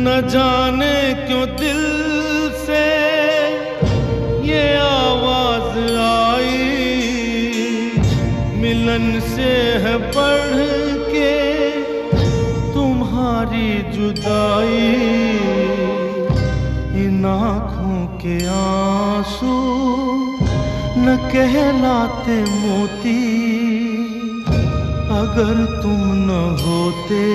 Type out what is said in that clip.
न जाने क्यों दिल से ये आवाज आई, मिलन से है बढ़ के तुम्हारी जुदाई। इन आँखों के आंसू न कहलाते मोती, अगर तुम न होते